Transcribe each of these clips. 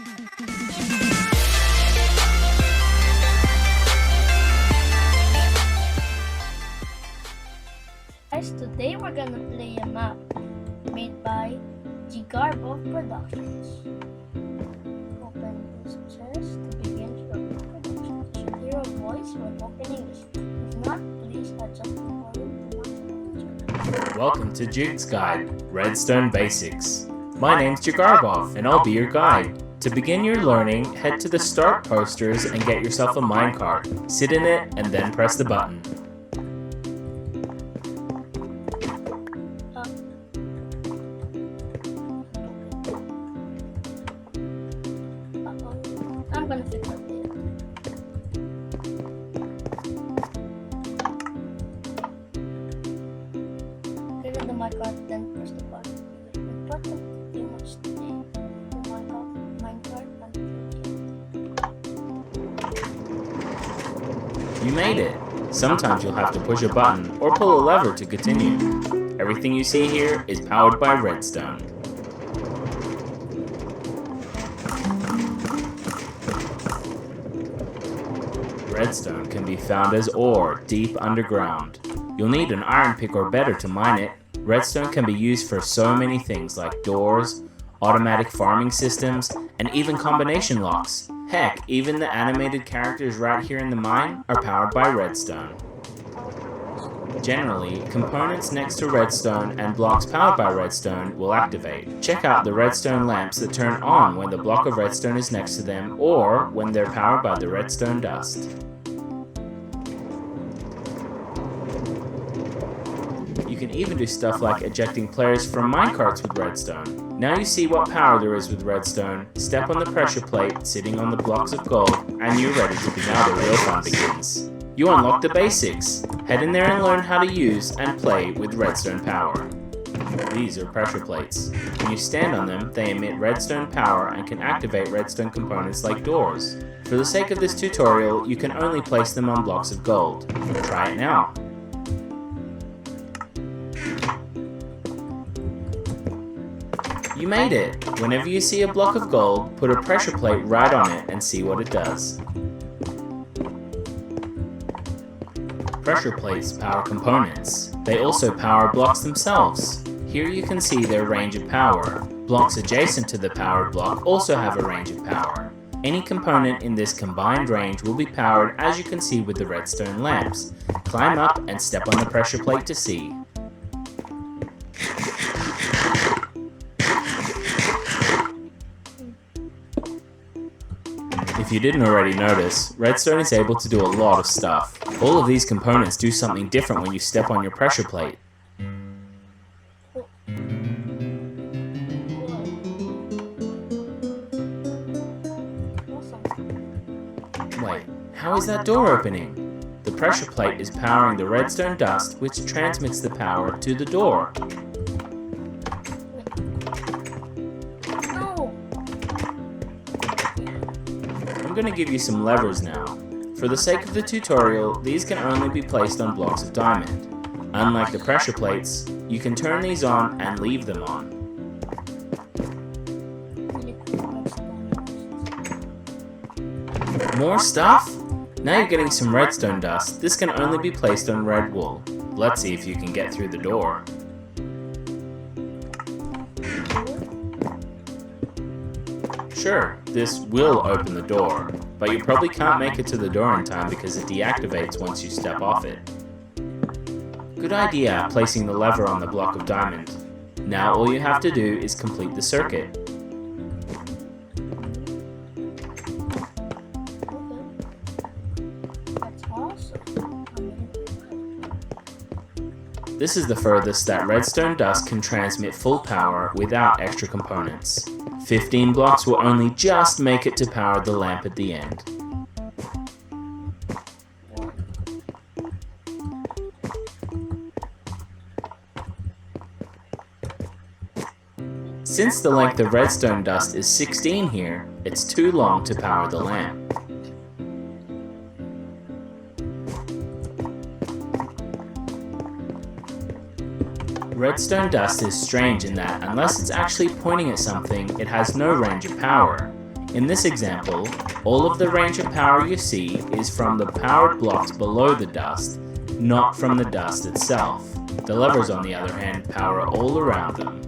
Guys, today we're gonna play a map made by Jirgabov Productions. Open this chest to begin your production. You should hear a voice when opening this. If not, please adjust the volume to maximum. Welcome to Jig's Guide, Redstone Basics. My name's Jirgabov, and I'll be your guide. To begin your learning, head to the start posters and get yourself a minecart. Sit in it and then press the button. I'm gonna fix up there. Get rid of my card, then press the button. It is important you must stay to minecart until You made it! Sometimes you'll have to push a button or pull a lever to continue. Everything you see here is powered by redstone. Redstone can be found as ore deep underground. You'll need an iron pick or better to mine it. Redstone can be used for so many things like doors, automatic farming systems, and even combination locks. Heck, even the animated characters right here in the mine are powered by redstone. Generally, components next to redstone and blocks powered by redstone will activate. Check out the redstone lamps that turn on when the block of redstone is next to them or when they're powered by the redstone dust. You can even do stuff like ejecting players from minecarts with redstone. Now you see what power there is with redstone. Step on the pressure plate sitting on the blocks of gold and you're ready to begin. Now the real fun begins. You unlock the basics. Head in there and learn how to use and play with redstone power. These are pressure plates. When you stand on them, they emit redstone power and can activate redstone components like doors. For the sake of this tutorial, you can only place them on blocks of gold. Try it now. You made it! Whenever you see a block of gold, put a pressure plate right on it and see what it does. Pressure plates power components. They also power blocks themselves. Here you can see their range of power. Blocks adjacent to the powered block also have a range of power. Any component in this combined range will be powered, as you can see with the redstone lamps. Climb up and step on the pressure plate to see. If you didn't already notice, redstone is able to do a lot of stuff. All of these components do something different when you step on your pressure plate. Wait, how is that door opening? The pressure plate is powering the redstone dust, which transmits the power to the door. I'm going to give you some levers now. For the sake of the tutorial, these can only be placed on blocks of diamond. Unlike the pressure plates, you can turn these on and leave them on. More stuff? Now you're getting some redstone dust. This can only be placed on red wool. Let's see if you can get through the door. Sure, this will open the door, but you probably can't make it to the door in time because it deactivates once you step off it. Good idea, placing the lever on the block of diamond. Now all you have to do is complete the circuit. This is the furthest that redstone dust can transmit full power without extra components. 15 blocks will only just make it to power the lamp at the end. Since the length of redstone dust is 16 here, it's too long to power the lamp. Redstone dust is strange in that unless it's actually pointing at something, it has no range of power. In this example, all of the range of power you see is from the powered blocks below the dust, not from the dust itself. The levers, on the other hand, power all around them.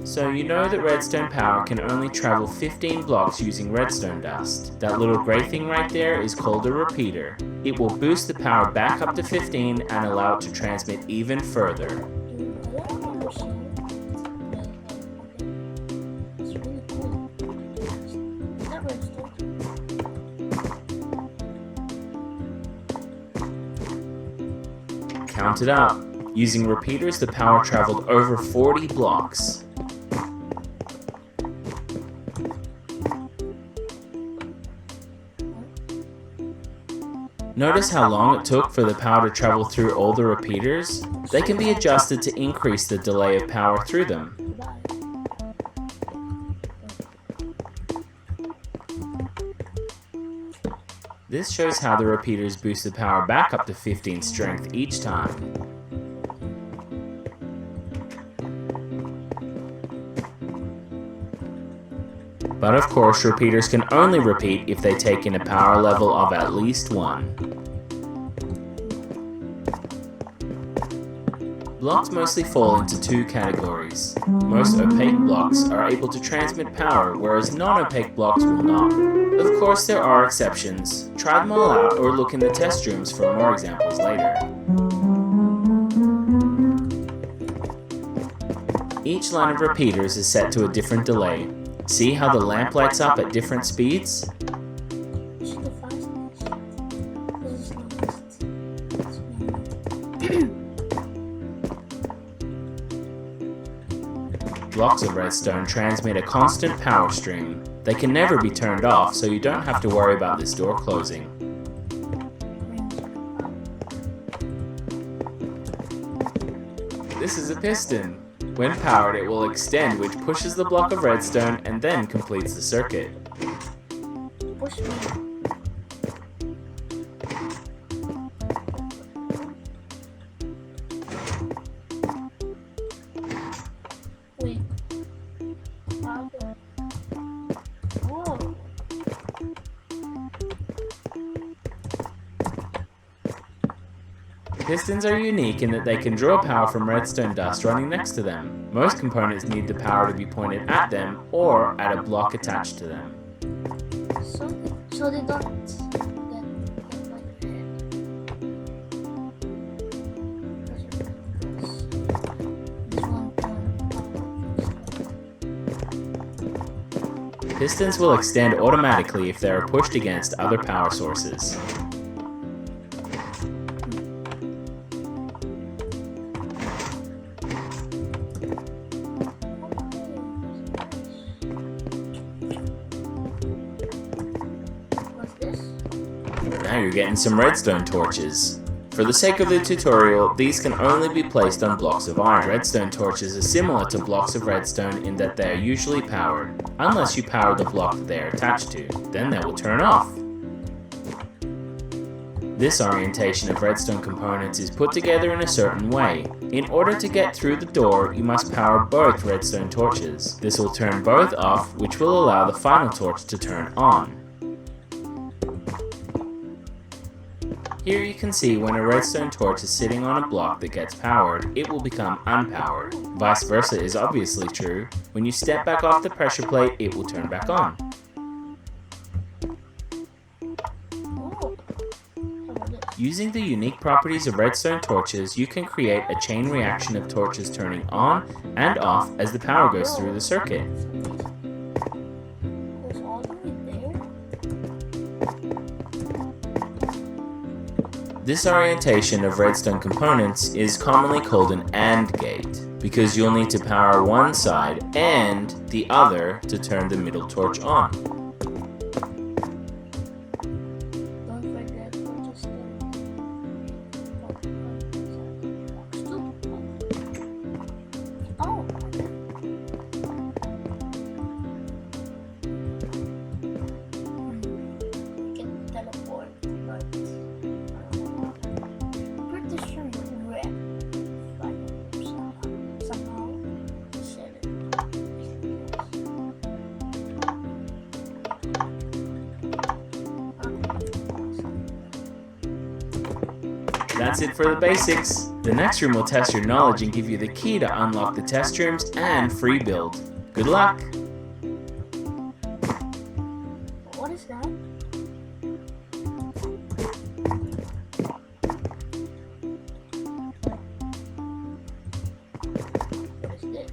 So you know that redstone power can only travel 15 blocks using redstone dust. That little grey thing right there is called a repeater. It will boost the power back up to 15 and allow it to transmit even further. Count it up. Using repeaters, the power traveled over 40 blocks. Notice how long it took for the power to travel through all the repeaters? They can be adjusted to increase the delay of power through them. This shows how the repeaters boost the power back up to 15 strength each time. But of course, repeaters can only repeat if they take in a power level of at least 1. Blocks mostly fall into two categories. Most opaque blocks are able to transmit power, whereas non-opaque blocks will not. Of course, there are exceptions. Try them all out or look in the test rooms for more examples later. Each line of repeaters is set to a different delay. See how the lamp lights up at different speeds? Blocks of redstone transmit a constant power stream. They can never be turned off, so you don't have to worry about this door closing. This is a piston. When powered, it will extend, which pushes the block of redstone and then completes the circuit. Push me. Wait. Whoa. Pistons are unique in that they can draw power from redstone dust running next to them. Most components need the power to be pointed at them or at a block attached to them. So they don't get like head. Pistons will extend automatically if they are pushed against other power sources. Now you're getting some redstone torches. For the sake of the tutorial, these can only be placed on blocks of iron. Redstone torches are similar to blocks of redstone in that they are usually powered, unless you power the block that they are attached to, then they will turn off. This orientation of redstone components is put together in a certain way. In order to get through the door, you must power both redstone torches. This will turn both off, which will allow the final torch to turn on. Here you can see when a redstone torch is sitting on a block that gets powered, it will become unpowered. Vice versa is obviously true. When you step back off the pressure plate, it will turn back on. Using the unique properties of redstone torches, you can create a chain reaction of torches turning on and off as the power goes through the circuit. This orientation of redstone components is commonly called an AND gate, because you'll need to power one side and the other to turn the middle torch on. that's it for the basics. The next room will test your knowledge and give you the key to unlock the test rooms and free build. Good luck! What is that? What is this?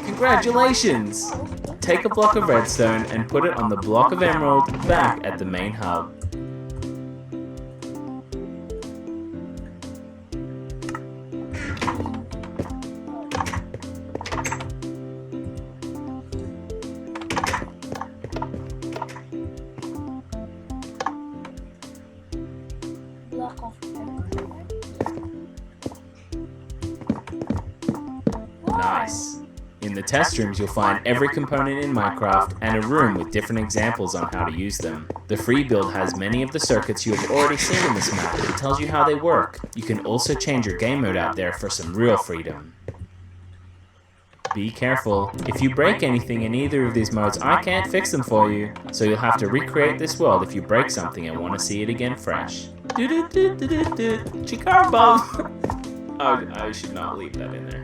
Congratulations! Take a block of redstone and put it on the block of emerald back at the main hub. Block of Nice. In the test rooms, you'll find every component in Minecraft and a room with different examples on how to use them. The free build has many of the circuits you have already seen in this map and tells you how they work. You can also change your game mode out there for some real freedom. Be careful. If you break anything in either of these modes, I can't fix them for you. So you'll have to recreate this world if you break something and want to see it again fresh. Jirgabov! Oh, I should not leave that in there.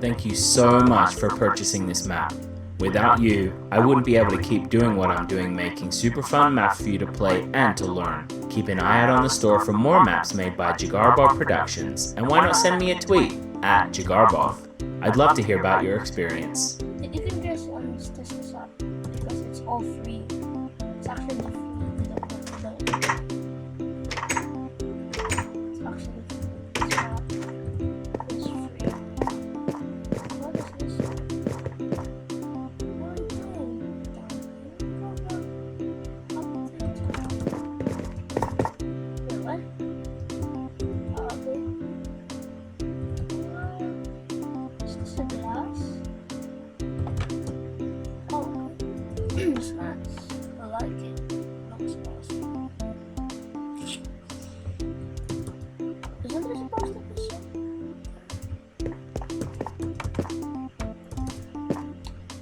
Thank you so much for purchasing this map. Without you, I wouldn't be able to keep doing what I'm doing, making super fun maps for you to play and to learn. Keep an eye out on the store for more maps made by Jirgabov Productions, and why not send me a tweet at Jirgabov. I'd love to hear about your experience. You can just test this out because it's all free. It's actually free. It's actually free. It's free. What is this? What are you doing? Wait, what? Okay. Is this a glass? Oh, it's nice. I like it. Looks awesome. Isn't this supposed to be so?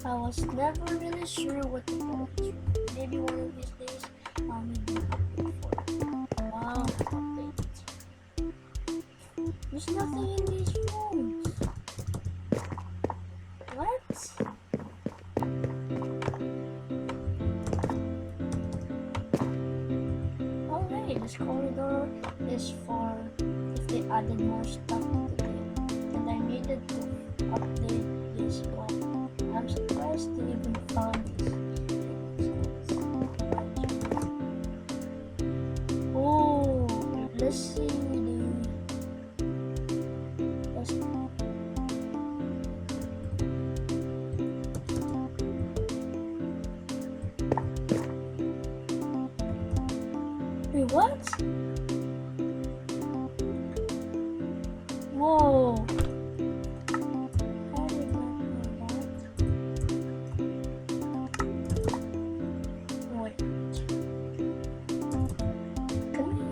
I was never really sure what to put. Maybe one of these days I'll need an update for it. Wow, update. There's nothing in these rooms. What? Oh hey, this corridor is for if they added more stuff to the game. And I needed to update this one. I'm surprised they even found this. Oh, let's see the wait, what? Whoa. How did I know that? Wait. Can we?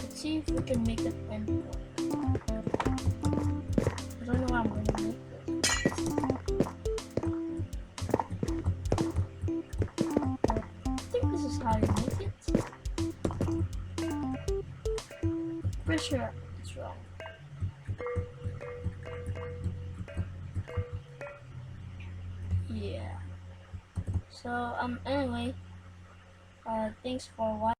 Let's see if we can make it end point. I don't know how I'm gonna make this. I think this is how you make it. pretty sure it's wrong. Yeah. So anyway, thanks for watching.